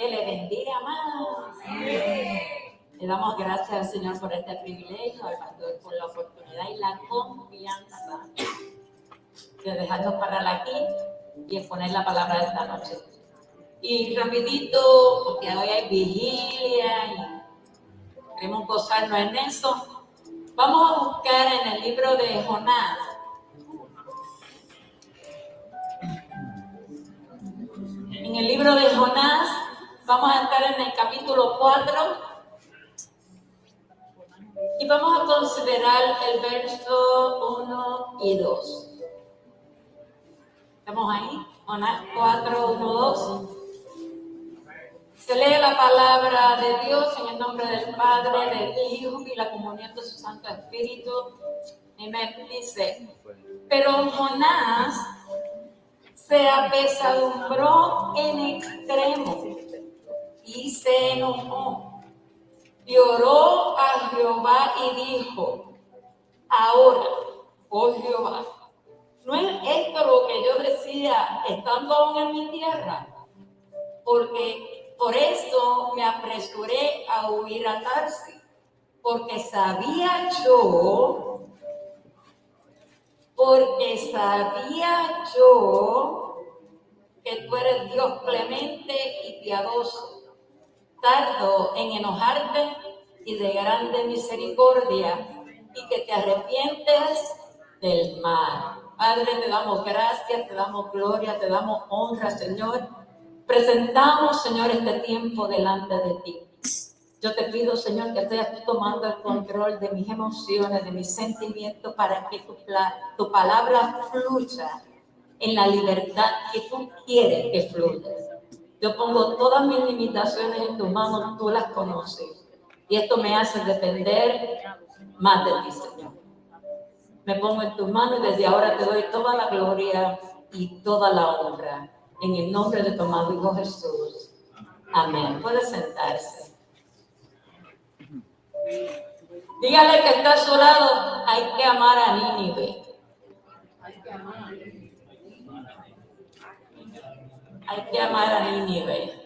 Que le bendiga más. Le damos gracias al Señor por este privilegio, al pastor por la oportunidad y la confianza de dejarnos parar aquí y exponer la palabra de esta noche. Y rapidito, porque hoy hay vigilia y queremos gozarnos en eso, vamos a buscar en el libro de Jonás. En el libro de Jonás vamos a estar en el capítulo 4 y vamos a considerar el verso 1 y 2. ¿Estamos ahí? Jonás 4, 1, 2. Se lee la palabra de Dios en el nombre del Padre, del Hijo y la comunión de su Santo Espíritu. Y me dice, pero Jonás se apesadumbró en extremo y se enojó. Y oró a Jehová y dijo, ahora, oh Jehová, ¿no es esto lo que yo decía estando aún en mi tierra? Porque por eso me apresuré a huir a Tarsis, porque sabía yo que tú eres Dios clemente y piadoso, tardo en enojarte y de grande misericordia, y que te arrepientes del mal. Padre, te damos gracias, te damos gloria, te damos honra, Señor. Presentamos, Señor, este tiempo delante de ti. Yo te pido, Señor, que estés tú tomando el control de mis emociones, de mis sentimientos, para que tu palabra fluya en la libertad que tú quieres que fluya. Yo pongo todas mis limitaciones en tus manos, tú las conoces. Y esto me hace depender más de ti, Señor. Me pongo en tus manos y desde ahora te doy toda la gloria y toda la honra. En el nombre de tu amado Hijo Jesús. Amén. Puede sentarse. Dígale que está a su lado, hay que amar a Nínive. Hay que amar a Nínive.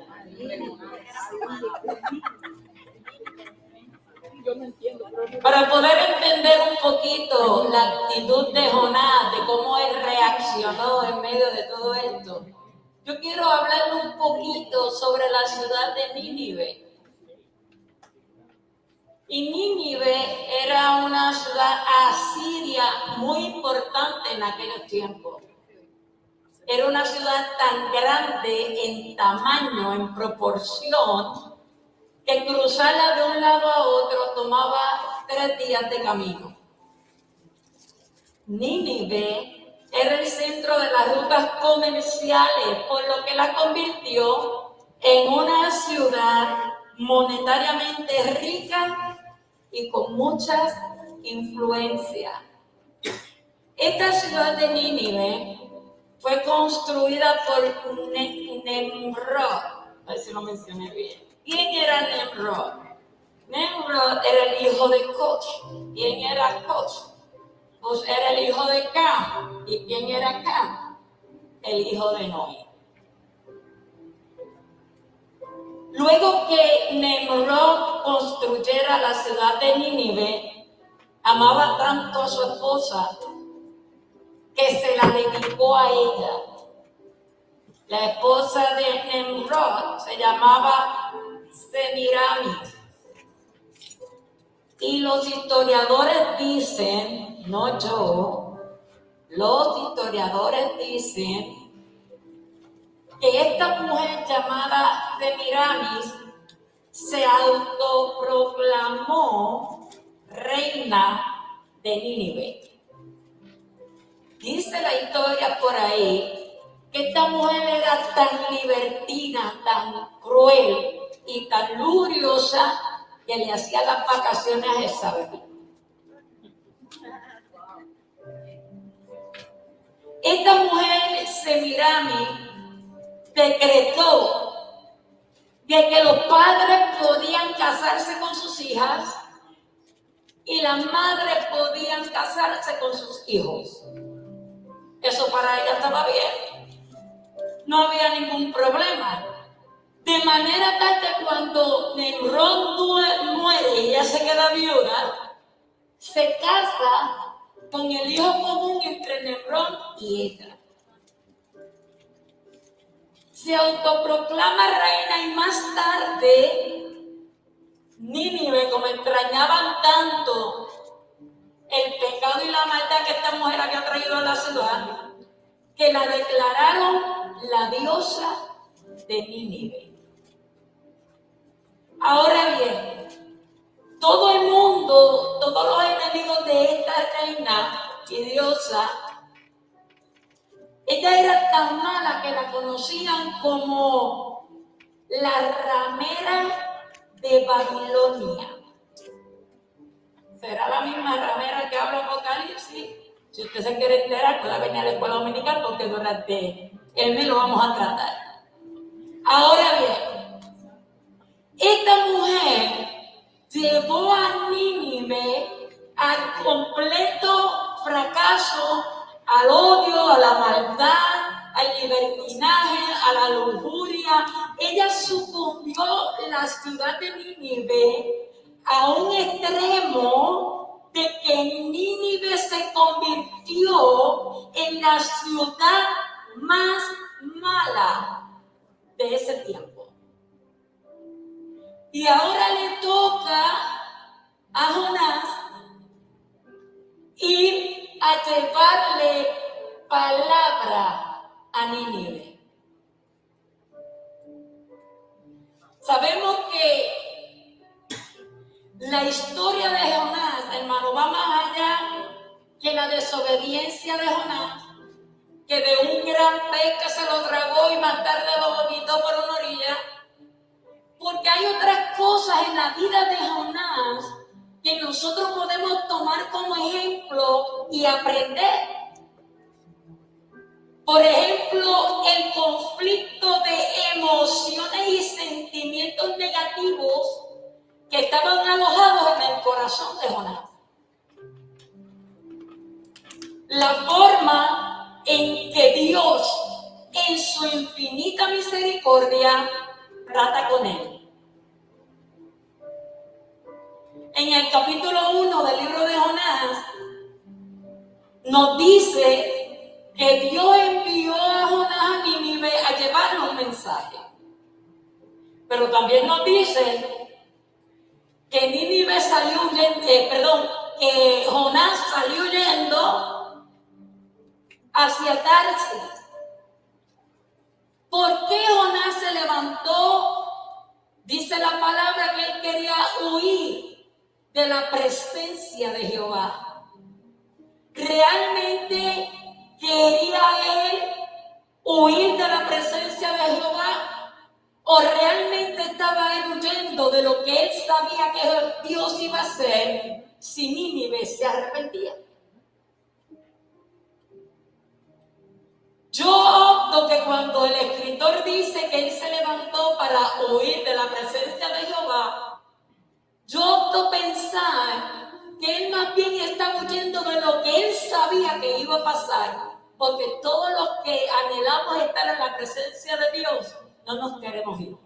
Para poder entender un poquito la actitud de Jonás, de cómo él reaccionó en medio de todo esto, yo quiero hablar un poquito sobre la ciudad de Nínive. Y Nínive era una ciudad asiria muy importante en aquellos tiempos. Era una ciudad tan grande en tamaño, en proporción, que cruzarla de un lado a otro tomaba 3 días de camino. Nínive era el centro de las rutas comerciales, por lo que la convirtió en una ciudad monetariamente rica y con muchas influencias. Esta ciudad de Nínive fue construida por Nimrod. A ver si lo mencioné bien. ¿Quién era Nimrod? Nimrod era el hijo de Cush. ¿Quién era Cush? Cush era el hijo de Cam. ¿Y quién era Cam? El hijo de Noé. Luego que Nimrod construyera la ciudad de Nínive, amaba tanto a su esposa que se la dedicó a ella. La esposa de Nimrod se llamaba Semiramis. Y los historiadores dicen, no yo, los historiadores dicen que esta mujer llamada Semiramis se autoproclamó reina de Nínive. Dice la historia por ahí que esta mujer era tan libertina, tan cruel y tan lujuriosa que le hacía las vacaciones a Jezabel. Esta mujer, Semiramis, decretó de que los padres podían casarse con sus hijas y las madres podían casarse con sus hijos. Eso para ella estaba bien. No había ningún problema. De De manera tal que cuando Nimrod muere y ella se queda viuda, se casa con el hijo común entre Nimrod y ella. Se autoproclama reina y más tarde Nínive, como extrañaban tanto el pecado y la maldad que esta mujer había traído a la ciudad, que la declararon la diosa de Nínive. Ahora bien, todo el mundo, todos los enemigos de esta reina y diosa, ella era tan mala que la conocían como la ramera de Babilonia. ¿Será la misma ramera que habla Apocalipsis? Si usted se quiere enterar, puede venir a la escuela dominical porque durante el mes lo vamos a tratar. Ahora bien, esta mujer llevó a Nínive al completo fracaso, al odio, a la maldad, al libertinaje, a la lujuria. Ella sucumbió la ciudad de Nínive a un extremo de que Nínive se convirtió en la ciudad más mala de ese tiempo. Y ahora le toca a Jonás ir a llevarle palabra a Nínive. Sabemos que la historia de Jonás, hermano, va más allá que la desobediencia de Jonás, que de un gran pez que se lo tragó y más tarde lo vomitó por una orilla. Porque hay otras cosas en la vida de Jonás que nosotros podemos tomar como ejemplo y aprender. Por ejemplo, el conflicto de emociones y sentimientos negativos que estaban alojados en el corazón de Jonás. La forma en que Dios, en su infinita misericordia, trata con él. En el capítulo 1 del libro de Jonás, nos dice que Dios envió a Jonás a Nínive a llevarle un mensaje. Pero también nos dice que Nínive salió huyendo, que Jonás salió huyendo hacia Tarsis. ¿Por qué Jonás se levantó? Dice la palabra que él quería huir de la presencia de Jehová. ¿Realmente quería él huir de la presencia de Jehová? ¿O realmente estaba él huyendo de lo que él sabía que Dios iba a hacer si Nínive se arrepentía? Yo opto que cuando el escritor dice que él se levantó para huir de la presencia de Jehová, yo opto pensar que él más bien estaba huyendo de lo que él sabía que iba a pasar, porque todos los que anhelamos estar en la presencia de Dios no nos queremos ir.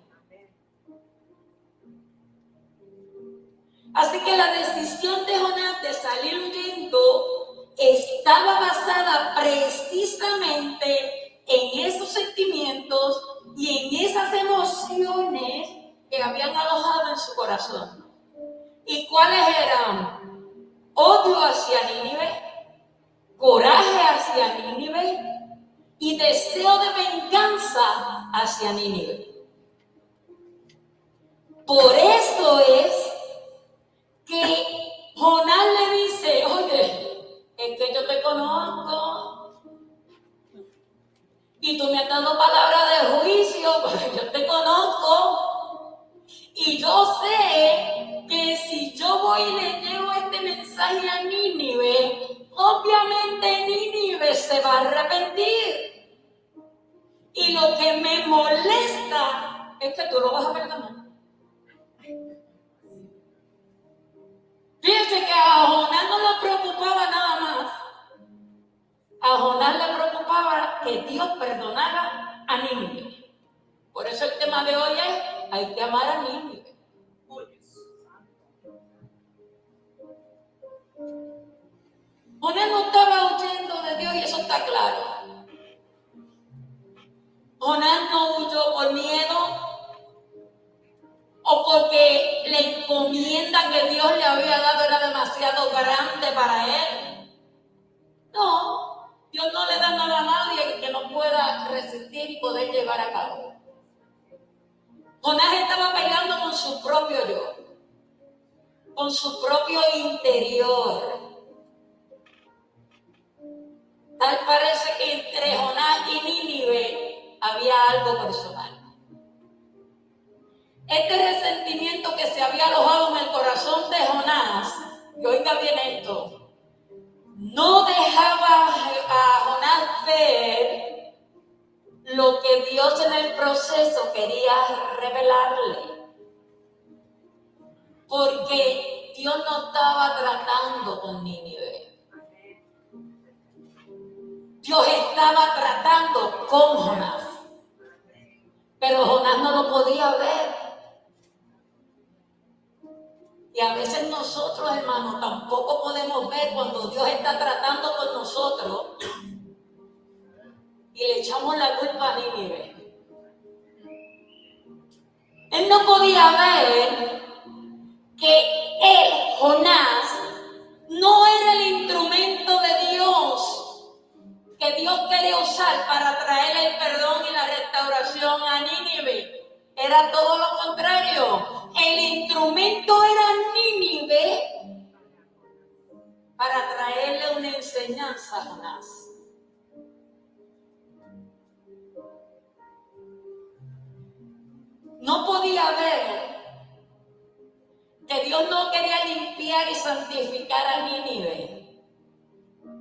Así que la decisión de Jonás de salir huyendo estaba basada precisamente en esos sentimientos y en esas emociones que habían alojado en su corazón. ¿Y cuáles eran? Odio hacia Nínive, coraje hacia Nínive y deseo de venganza hacia Nínive. Por eso es que Jonás le dice, oye, es que yo te conozco y tú me has dado palabra de juicio, porque yo te conozco y yo sé que si yo voy y le llevo este mensaje a Nínive, obviamente Nínive se va a arrepentir. Y lo que me molesta es que tú lo vas a perdonar. Fíjense que a Jonás no le preocupaba nada más. A Jonás le preocupaba que Dios perdonara a Nínive. Por eso el tema de hoy es hay que amar a Nínive. Jonás no estaba huyendo de Dios y eso está claro. Jonás no huyó por miedo o porque la encomienda que Dios le había dado era demasiado grande para él. No, Dios no le da nada a nadie que no pueda resistir y poder llevar a cabo. Jonás estaba peleando con su propio yo, con su propio interior. Tal parece que entre Jonás y Nínive había algo personal. Este resentimiento que se había alojado en el corazón de Jonás, y oiga bien esto, no dejaba a Jonás ver lo que Dios en el proceso quería revelarle. Porque Dios no estaba tratando con Nínive. Dios estaba tratando con Jonás. Pero Jonás no lo podía ver. Y a veces nosotros, hermanos, tampoco podemos ver cuando Dios está tratando con nosotros y le echamos la culpa a Nínive. Él no podía ver que él, Jonás, no era el instrumento de Dios que Dios quería usar para traer el perdón y la restauración a Nínive. Era todo lo contrario. El instrumento era Nínive para traerle una enseñanza a Jonás. No podía ver que Dios no quería limpiar y santificar a Nínive.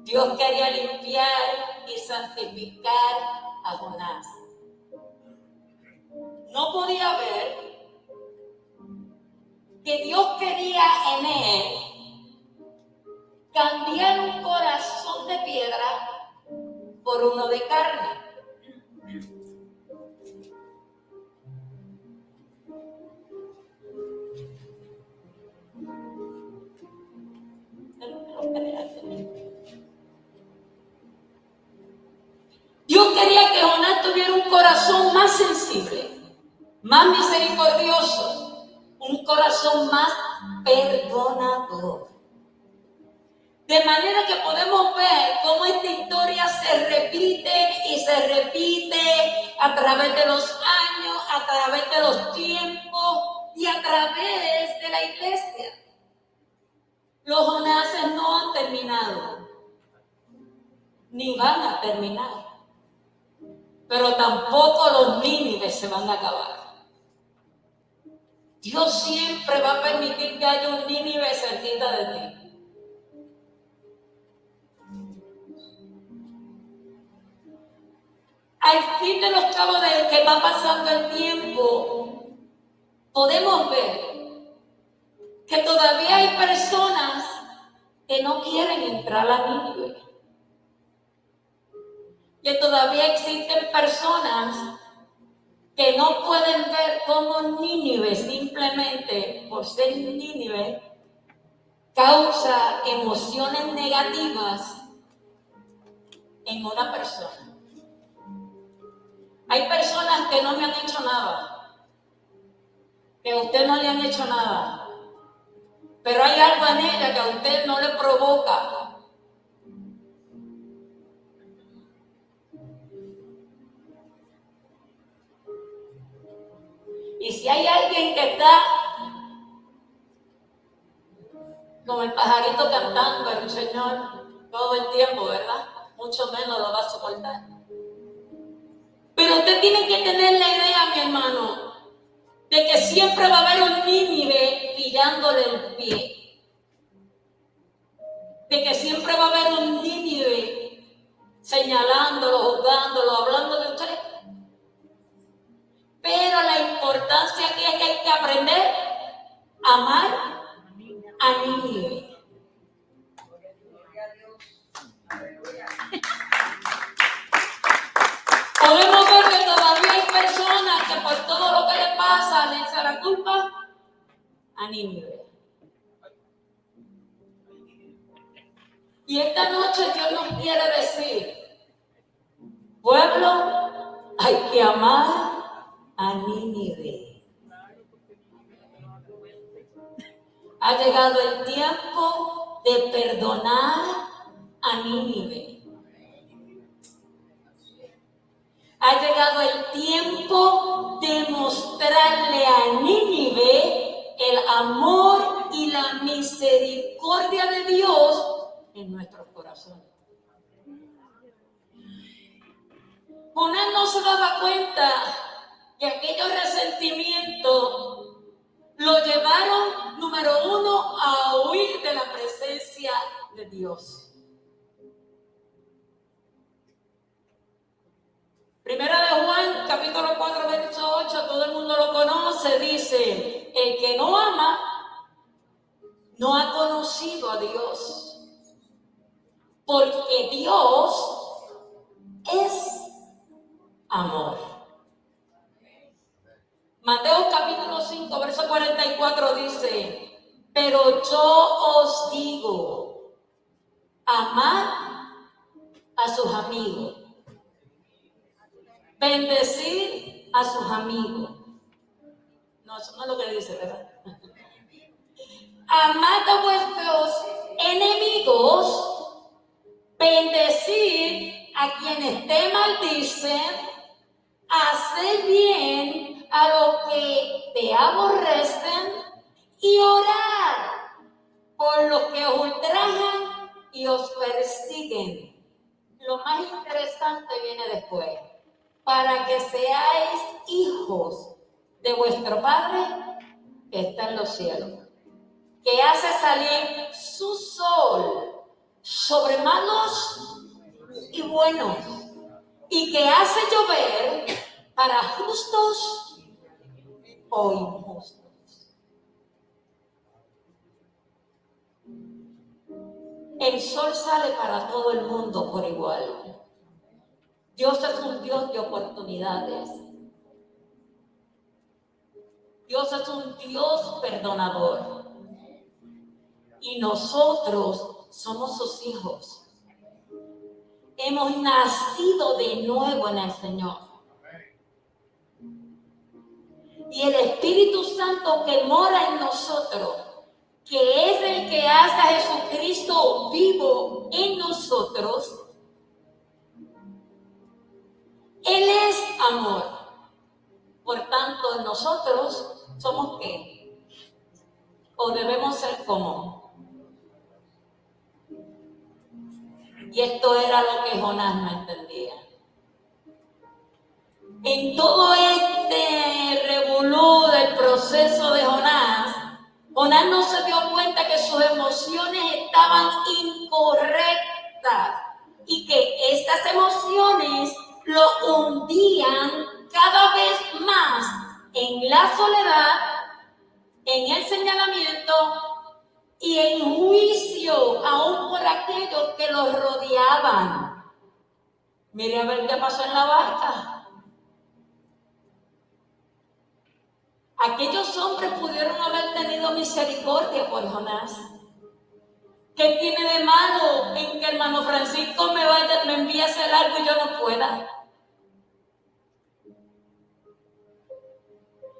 Dios quería limpiar y santificar a Jonás. No podía ver que Dios quería en él cambiar un corazón de piedra por uno de carne. Dios quería que Jonás tuviera un corazón más sensible, más misericordioso, un corazón más perdonador. De manera que podemos ver cómo esta historia se repite y se repite a través de los años, a través de los tiempos y a través de la iglesia. Los Jonases no han terminado, ni van a terminar, pero tampoco los Nínives se van a acabar. Dios siempre va a permitir que haya un Nínive cerquita de ti. Al fin de los cabos de que va pasando el tiempo, podemos ver que todavía hay personas que no quieren entrar a Nínive. Que todavía existen personas que no pueden ver cómo Nínive, simplemente por ser Nínive, causa emociones negativas en una persona. Hay personas que no me han hecho nada, que a usted no le han hecho nada, pero hay algo en ella que a usted no le provoca. Y si hay alguien que está como el pajarito cantando al Señor todo el tiempo, ¿verdad? Mucho menos lo va a soportar. Pero usted tiene que tener la idea, mi hermano, de que siempre va a haber un Nínive pillándole el pie. De que siempre va a haber un Nínive señalándolo, juzgándolo, hablando de usted. Pero la importancia aquí es que hay que aprender a amar a Nínive. Podemos ver que todavía hay personas que por todo lo que le pasa culpa? A Nínive. Y esta noche Dios nos quiere decir, pueblo, hay que amar a Nínive. Ha llegado el tiempo de perdonar a Nínive. Ha llegado el tiempo de mostrarle a Nínive el amor y la misericordia de Dios en nuestros corazones. Jonás no se daba cuenta que aquellos resentimientos lo llevaron, número uno, a huir de la presencia de Dios. Primera de Juan, capítulo 4, verso 8, todo el mundo lo conoce, dice, el que no ama, no ha conocido a Dios, porque Dios es amor. Mateo capítulo 5, verso 44 dice, pero yo os digo, amad a sus amigos, bendecid a sus amigos. No, eso no es lo que dice, ¿verdad? Amad a vuestros enemigos, bendecid a quienes te maldicen, haced bien a los que te aborrecen y orad por los que os ultrajan y os persiguen. Lo más interesante viene después. Para que seáis hijos de vuestro Padre que está en los cielos, que hace salir su sol sobre malos y buenos, y que hace llover para justos o injustos. El sol sale para todo el mundo por igual. Dios es un Dios de oportunidades. Dios es un Dios perdonador. Y nosotros somos sus hijos. Hemos nacido de nuevo en el Señor. Y el Espíritu Santo que mora en nosotros, que es el que hace a Jesucristo vivo en nosotros, Él es amor. Por tanto, nosotros somos ¿qué? O debemos ser como. Y esto era lo que Jonás no entendía. En todo este revolú del proceso de Jonás, Jonás no se dio cuenta que sus emociones estaban incorrectas y que estas emociones lo hundían cada vez más en la soledad, en el señalamiento y en juicio aún por aquellos que los rodeaban. Mire a ver qué pasó en la barca. Aquellos hombres pudieron haber tenido misericordia por Jonás. ¿Qué tiene de malo en que hermano Francisco me envíe a hacer algo y yo no pueda?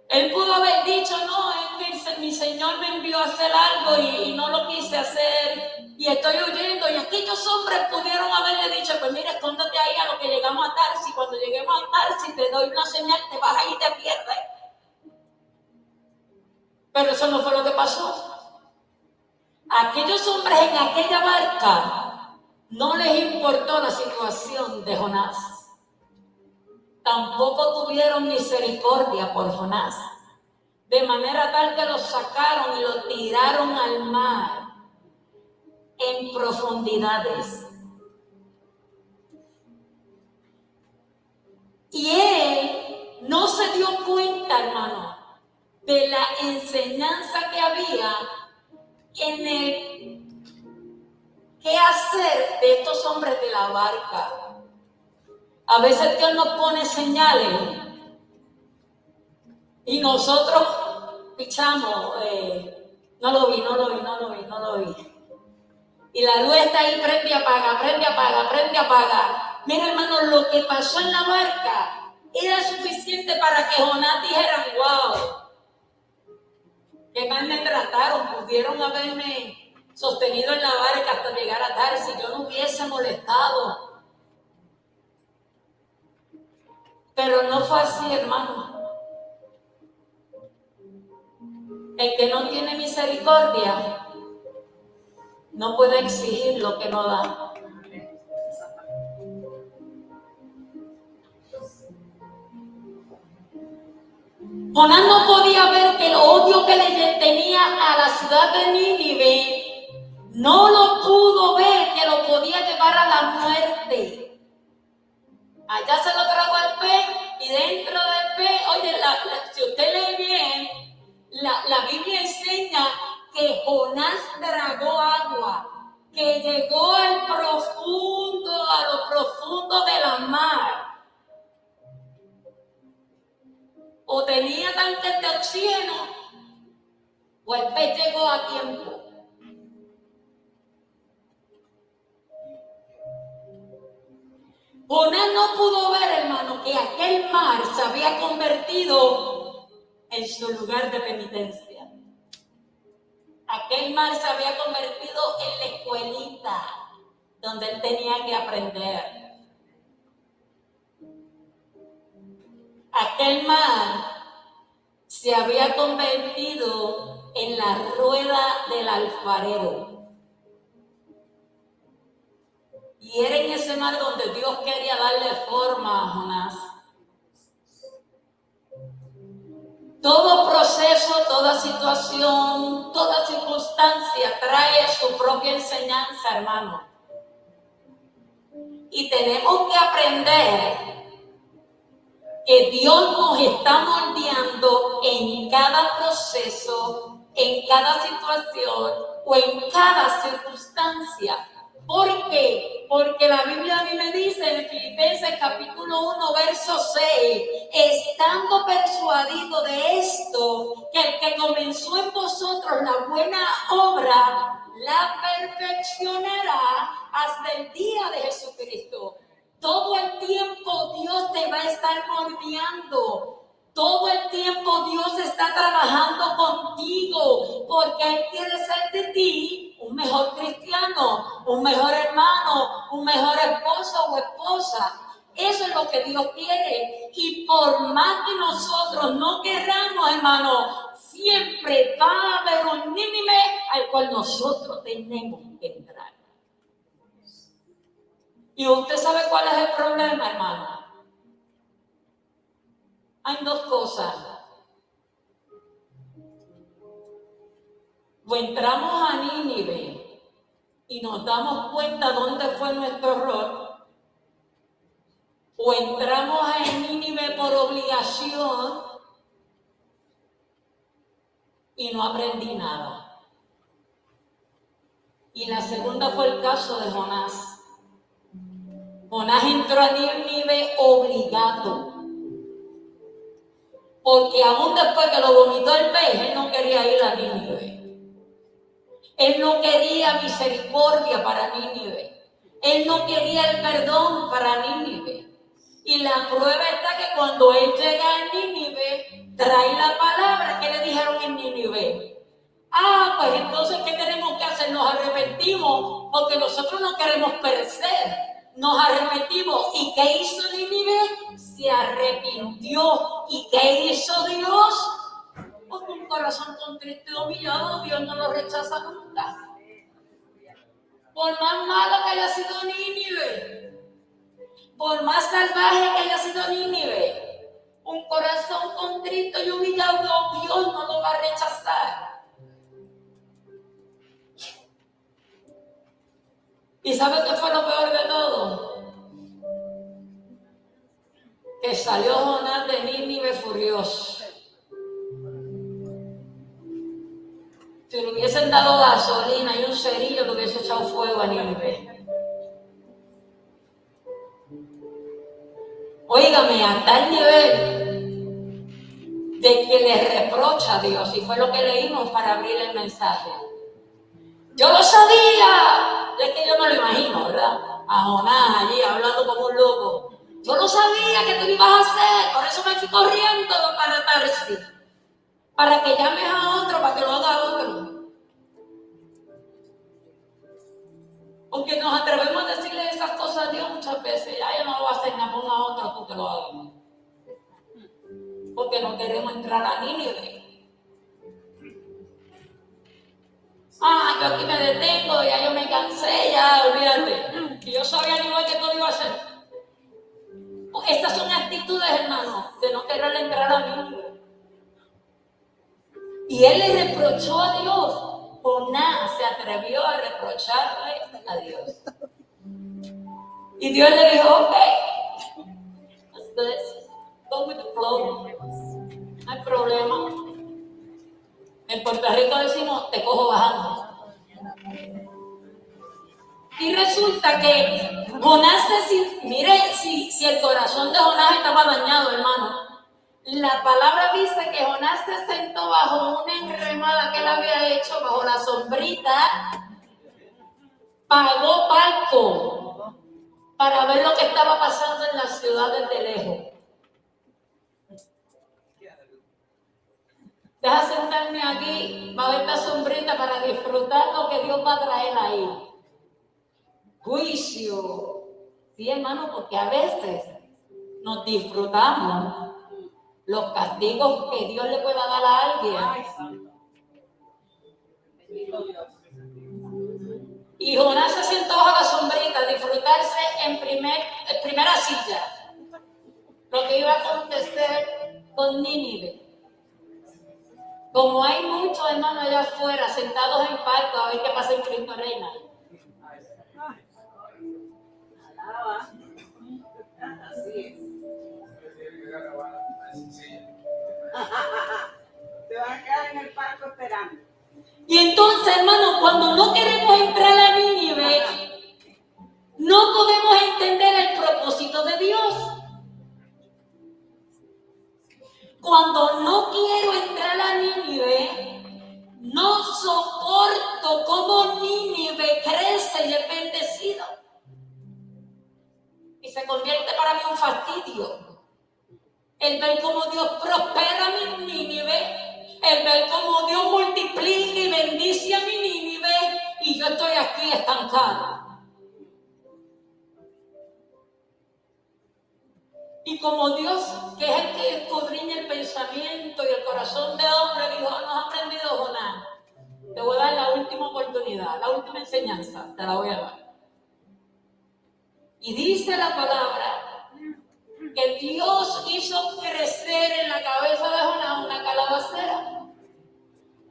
Él pudo haber dicho, no, es que mi Señor me envió a hacer algo y no lo quise hacer y estoy huyendo. Y aquellos hombres pudieron haberle dicho, pues mira, escóndete ahí a lo que llegamos a Tarsis. Cuando lleguemos a Tarsis te doy una señal, te vas ahí y te pierdes. Pero eso no fue lo que pasó. Aquellos hombres en aquella barca no les importó la situación de Jonás. Tampoco tuvieron misericordia por Jonás, de manera tal que lo sacaron y lo tiraron al mar en profundidades. Y él no se dio cuenta, hermano, de la enseñanza que había en el qué hacer de estos hombres de la barca. A veces Dios nos pone señales y nosotros pichamos, no lo vi. Y la luz está ahí, prende y apaga. Mira, hermano, lo que pasó en la barca era suficiente para que Jonás dijera, wow, qué mal me trataron, pudieron haberme sostenido en la barca hasta llegar a Tarsis si yo no hubiese molestado. Pero no fue así, hermano. El que no tiene misericordia no puede exigir lo que no da. Jonás no podía ver que el odio que le tenía a la ciudad de Nínive no lo pudo ver, que lo podía llevar a la muerte. Allá se lo tragó el pez y dentro del pez, oye, si usted lee bien, la Biblia enseña que Jonás tragó agua, que llegó a lo profundo de la mar. O tenía tanques de oxígeno, o el pez llegó a tiempo. Jonás no pudo ver, hermano, que aquel mar se había convertido en su lugar de penitencia. Aquel mar se había convertido en la escuelita donde él tenía que aprender. Aquel mar se había convertido en la rueda del alfarero. Y era en ese mar donde Dios quería darle forma a Jonás. Todo proceso, toda situación, toda circunstancia trae su propia enseñanza, hermano. Y tenemos que aprender que Dios nos está moldeando en cada proceso, en cada situación o en cada circunstancia. ¿Por qué? Porque la Biblia a mí me dice en Filipenses capítulo 1, verso 6, estando persuadido de esto, que el que comenzó en vosotros la buena obra, la perfeccionará hasta el día de Jesucristo. Todo el tiempo Dios te va a estar moldeando. Todo el tiempo Dios está trabajando contigo porque Él quiere ser de ti un mejor cristiano, un mejor hermano, un mejor esposo o esposa. Eso es lo que Dios quiere. Y por más que nosotros no querramos, hermano, siempre va a haber un Nínive al cual nosotros tenemos que entrar. Y usted sabe cuál es el problema, hermano. Hay dos cosas. O entramos a Nínive y nos damos cuenta dónde fue nuestro error, o entramos a Nínive por obligación y no aprendí nada. Y la segunda fue el caso de Jonás. Jonás entró a Nínive obligado. Porque aún después que lo vomitó el pez, él no quería ir a Nínive. Él no quería misericordia para Nínive. Él no quería el perdón para Nínive. Y la prueba está que cuando él llega a Nínive, trae la palabra que le dijeron en Nínive. Pues entonces, ¿qué tenemos que hacer? Nos arrepentimos porque nosotros no queremos perecer. Nos arrepentimos. ¿Y qué hizo Nínive? Se arrepintió. ¿Y qué hizo Dios? Porque un corazón contrito y humillado, Dios no lo rechaza nunca. Por más malo que haya sido Nínive, por más salvaje que haya sido Nínive, un corazón contrito y humillado, Dios no lo va a rechazar. ¿Y sabe qué fue lo peor de todo? Que salió Jonás de Nínive furioso. Si le hubiesen dado gasolina y un cerillo, le hubiese echado fuego a Nínive. Óigame, a tal nivel de que le reprocha a Dios, y fue lo que leímos para abrir el mensaje. Yo lo sabía, es que yo me lo imagino, ¿verdad? A Jonás allí hablando como un loco. Yo lo sabía que tú lo ibas a hacer, por eso me fui corriendo para Tarsis, para que llames a otro, para que lo haga otro. Porque nos atrevemos a decirle esas cosas a Dios muchas veces. Ya yo no lo voy a hacer, nada, ponga a otro tú que lo hagas. Porque no queremos entrar a Nínive. Yo aquí me detengo, ya yo me cansé, ya olvídate. Y yo sabía al igual que todo iba a hacer. Estas son actitudes, hermano, de no querer entrar a Nínive. Y él le reprochó a Dios. Jonás se atrevió a reprocharle a Dios. Y Dios le dijo, ok, let's go with the flow. No hay problema. En Puerto Rico decimos, te cojo bajando. Y resulta que Jonás, mire si el corazón de Jonás estaba dañado, hermano. La palabra dice que Jonás se sentó bajo una enramada que él había hecho, bajo la sombrita, pagó barco para ver lo que estaba pasando en las ciudades de lejos. Deja sentarme aquí bajo esta sombrita para disfrutar lo que Dios va a traer ahí. Juicio. Sí, hermano, porque a veces nos disfrutamos los castigos que Dios le pueda dar a alguien. Y Jonás se sentó bajo la sombrita a disfrutarse en primera silla lo que iba a acontecer con Nínive. Como hay muchos hermanos allá afuera sentados en palco a ver qué pasa en Cristo Reina. Así es. Se van a quedar en el palco esperando. Y entonces, hermano, cuando no queremos entrar a Nínive, no podemos entender el propósito de Dios. Cuando no quiero entrar a Nínive, no soporto cómo Nínive crece y es bendecido. Y se convierte para mí un fastidio. El ver cómo Dios prospera a mi Nínive, el ver cómo Dios multiplica y bendice a mi Nínive, y yo estoy aquí estancado. Y como Dios, que es el que escudriña el pensamiento y el corazón del hombre, dijo, nos ha aprendido Jonás. Te voy a dar la última oportunidad, la última enseñanza, te la voy a dar. Y dice la palabra que Dios hizo crecer en la cabeza de Jonás una calabacera.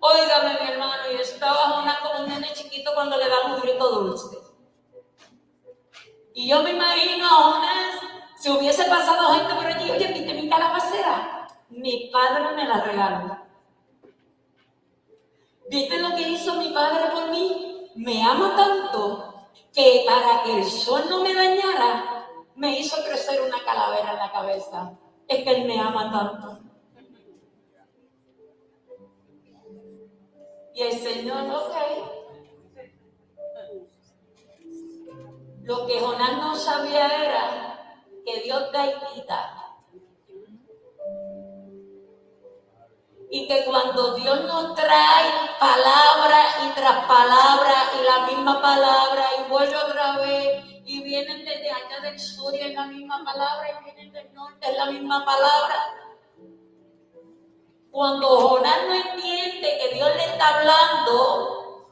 Óigame, mi hermano, y estaba Jonás como un nene chiquito cuando le dan un grito dulce. Y yo me imagino a Jonás, si hubiese pasado gente por allí, oye, ¿viste mi calabacera? Mi padre me la regaló. ¿Viste lo que hizo mi padre por mí? Me ama tanto que para que el sol no me dañara, me hizo crecer una calavera en la cabeza. Es que él me ama tanto. Y el Señor, ok. Lo que Jonás no sabía era que Dios da y quita. Y que cuando Dios nos trae palabra y tras palabra y la misma palabra y vuelve otra vez y vienen desde allá del sur y es la misma palabra y vienen del norte es la misma palabra. Cuando Jonás no entiende que Dios le está hablando,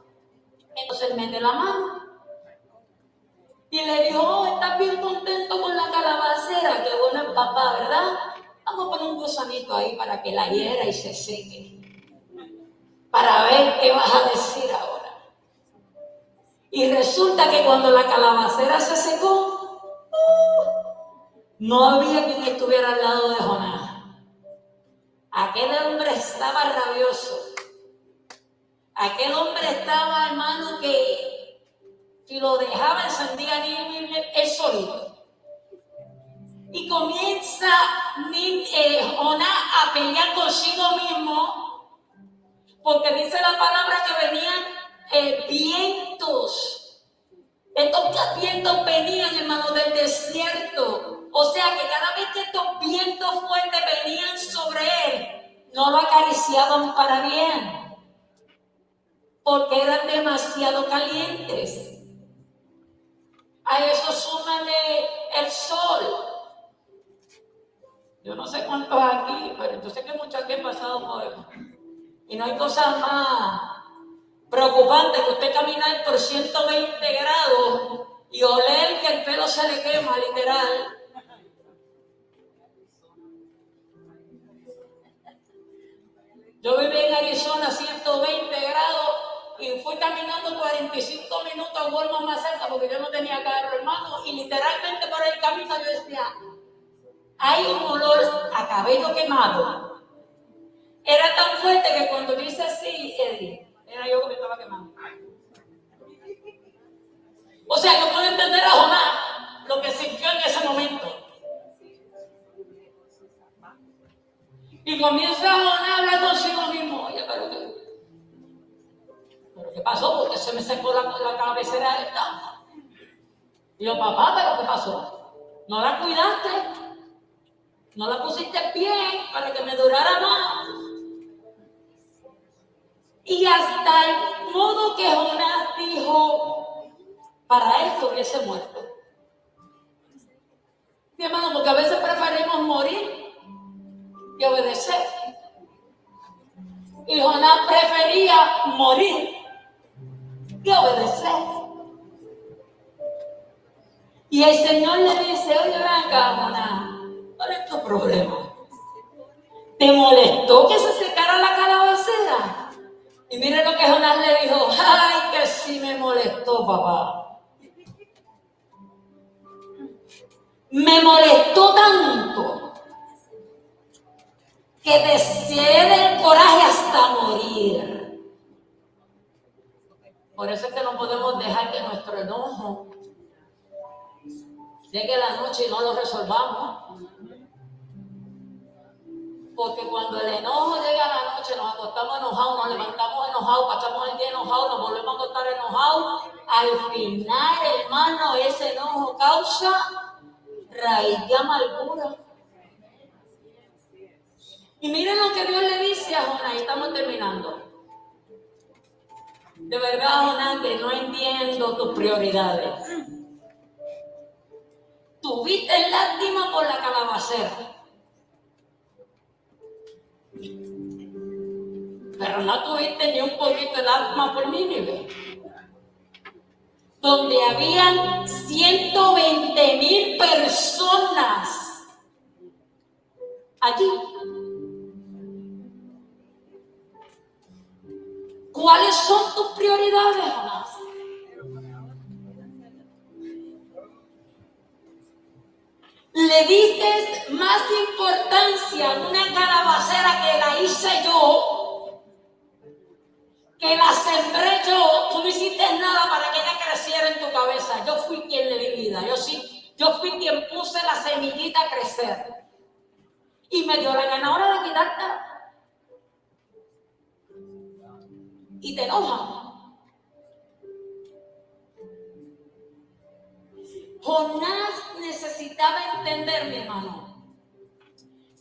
entonces mete la mano. Y le dijo, oh, estás bien contento con la calabacera, que bueno es papá, ¿verdad? Vamos a poner un gusanito ahí para que la hiera y se seque. Para ver qué vas a decir ahora. Y resulta que cuando la calabacera se secó, no había quien estuviera al lado de Jonás. Aquel hombre estaba rabioso. Aquel hombre estaba, hermano, que si lo dejaba encendía él solito. Y comienza Jonás a pelear consigo mismo, porque dice la palabra que venían vientos. Estos vientos venían, hermano, del desierto. O sea que cada vez que estos vientos fuertes venían sobre él, no lo acariciaban para bien, porque eran demasiado calientes. A eso súmale el sol. Yo no sé cuántos aquí, pero yo sé que muchos aquí han pasado por eso. Y no hay cosa más preocupante que usted caminar por 120 grados y oler que el pelo se le quema, literal. Yo viví en Arizona a 120 grados y fui caminando 45 minutos a Walmart más cerca porque yo no tenía carro, hermano. Y literalmente por el camino yo decía, hay un olor a cabello quemado. Era tan fuerte que cuando dice así, Eddie, era yo que me estaba quemando. O sea, yo puedo entender a Jonás lo que sintió en ese momento. Y comienza Jonás a hablar consigo mismo. Oye, pero ¿qué pasó? Porque se me secó la cabecera esta. Y yo, papá, ¿pero qué pasó? ¿No la cuidaste? ¿No la pusiste bien para que me durara más? Y hasta el modo que Jonás dijo, para esto hubiese muerto. Mi hermano, porque a veces preferimos morir que obedecer. Y Jonás prefería morir que obedecer. Y el Señor le dice, oye, ven acá, Jonás, ¿cuál es tu problema? ¿Te molestó que se secara la calabacera? Y mire lo que Jonás le dijo, ay, que sí me molestó, papá. Me molestó tanto que deseé del coraje hasta morir. Por eso es que no podemos dejar que nuestro enojo llegue la noche y no lo resolvamos. Porque cuando el enojo llega a la noche, nos acostamos enojados, nos levantamos enojados, pasamos el día enojados, nos volvemos a acostar enojados. Al final, hermano, ese enojo causa raíz de amargura. Y miren lo que Dios le dice a Jonás, y estamos terminando. De verdad, Jonás, que no entiendo tus prioridades. Tuviste lástima por la calabacera, pero no tuviste ni un poquito de lástima por Nínive, donde habían 120,000 personas allí. ¿Cuáles son tus prioridades, Jonás? Le diste más importancia a una calabacera que la hice yo, que la sembré yo. Tú no hiciste nada para que ella creciera en tu cabeza. Yo fui quien le di vida. Yo fui quien puse la semillita a crecer. Y me dio la gana ahora de quitártela. Y te enojan. Jonás necesitaba entender, mi hermano,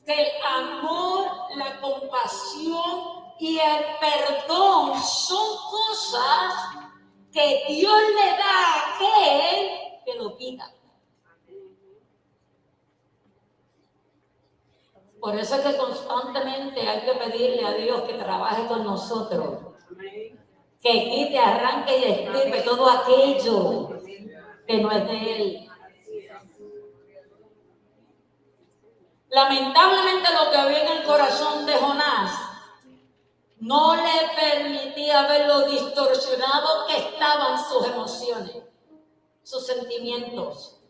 que el amor, la compasión y el perdón son cosas que Dios le da a aquel que lo pida. Por eso es que constantemente hay que pedirle a Dios que trabaje con nosotros, que quite, arranque y estirpe todo aquello que no es de Él. Lamentablemente lo que había en el corazón de Jonás no le permitía ver lo distorsionado que estaban sus emociones, sus sentimientos.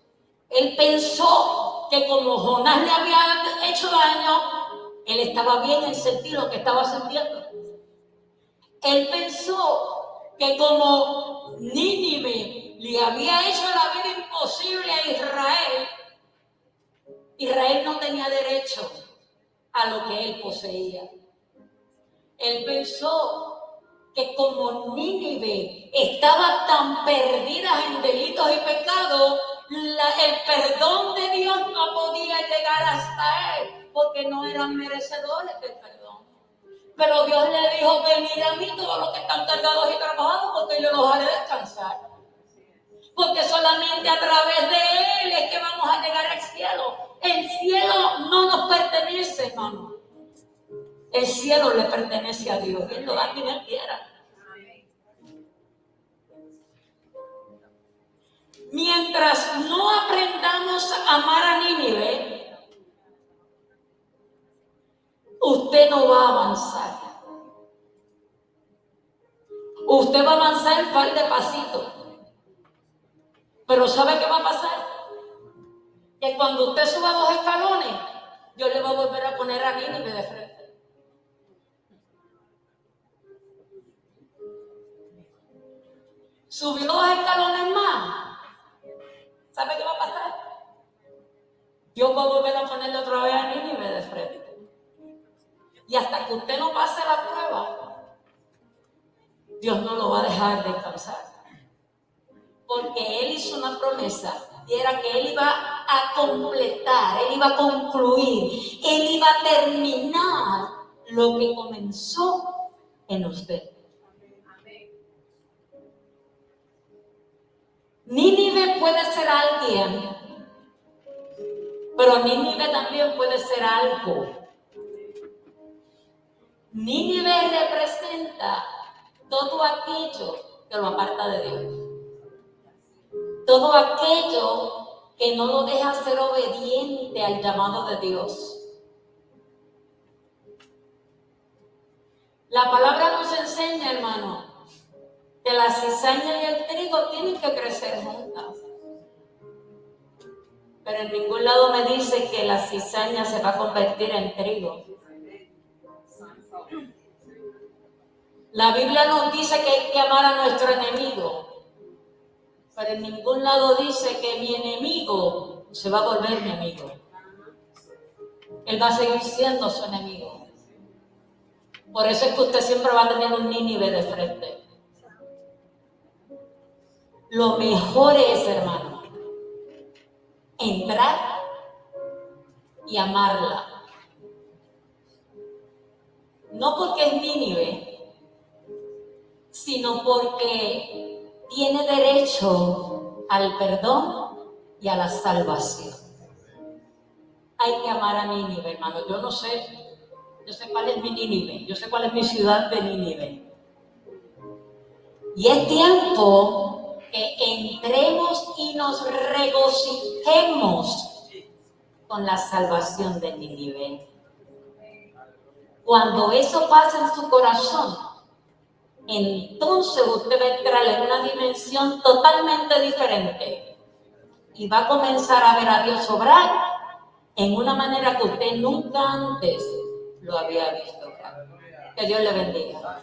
Él pensó que como Jonás le había hecho daño, él estaba bien en sentir lo que estaba sintiendo. Él pensó que como Nínive le había hecho la vida imposible a Israel, Israel no tenía derecho a lo que él poseía. Él pensó que como Nínive estaba tan perdida en delitos y pecados, el perdón de Dios no podía llegar hasta él, porque no eran merecedores del perdón. Pero Dios le dijo: venid a mí todos los que están cargados y trabajados, porque yo los haré descansar. Porque solamente a través de Él es que vamos a llegar al cielo. El cielo no nos pertenece, hermano. El cielo le pertenece a Dios. Él lo da a quien Él quiera. Mientras no aprendamos a amar a Nínive, usted no va a avanzar. Usted va a avanzar un par de pasitos. Pero ¿sabe qué va a pasar? Que cuando usted suba 2 escalones, yo le voy a volver a poner a Nínive de frente. Subió 2 escalones más. ¿Sabe qué va a pasar? Yo voy a volver a ponerle otra vez a Nínive de frente. Y hasta que usted no pase la prueba, Dios no lo va a dejar descansar. Porque Él hizo una promesa, y era que Él iba a completar, Él iba a concluir, Él iba a terminar lo que comenzó en usted. Nínive puede ser alguien, pero Nínive también puede ser algo. Nínive representa todo aquello que lo aparta de Dios. Todo aquello que no lo deja ser obediente al llamado de Dios. La palabra nos enseña, hermano, que la cizaña y el trigo tienen que crecer juntas. Pero en ningún lado me dice que la cizaña se va a convertir en trigo. La Biblia nos dice que hay que amar a nuestro enemigo. Pero en ningún lado dice que mi enemigo se va a volver mi amigo. Él va a seguir siendo su enemigo. Por eso es que usted siempre va a tener un Nínive de frente. Lo mejor es, hermano, entrar y amarla. No porque es Nínive, sino porque tiene derecho al perdón y a la salvación. Hay que amar a Nínive, hermano. Yo sé cuál es mi Nínive, yo sé cuál es mi ciudad de Nínive. Y es tiempo que entremos y nos regocijemos con la salvación de Nínive. Cuando eso pase en su corazón, entonces usted va a entrar en una dimensión totalmente diferente y va a comenzar a ver a Dios obrar en una manera que usted nunca antes lo había visto. Que Dios le bendiga.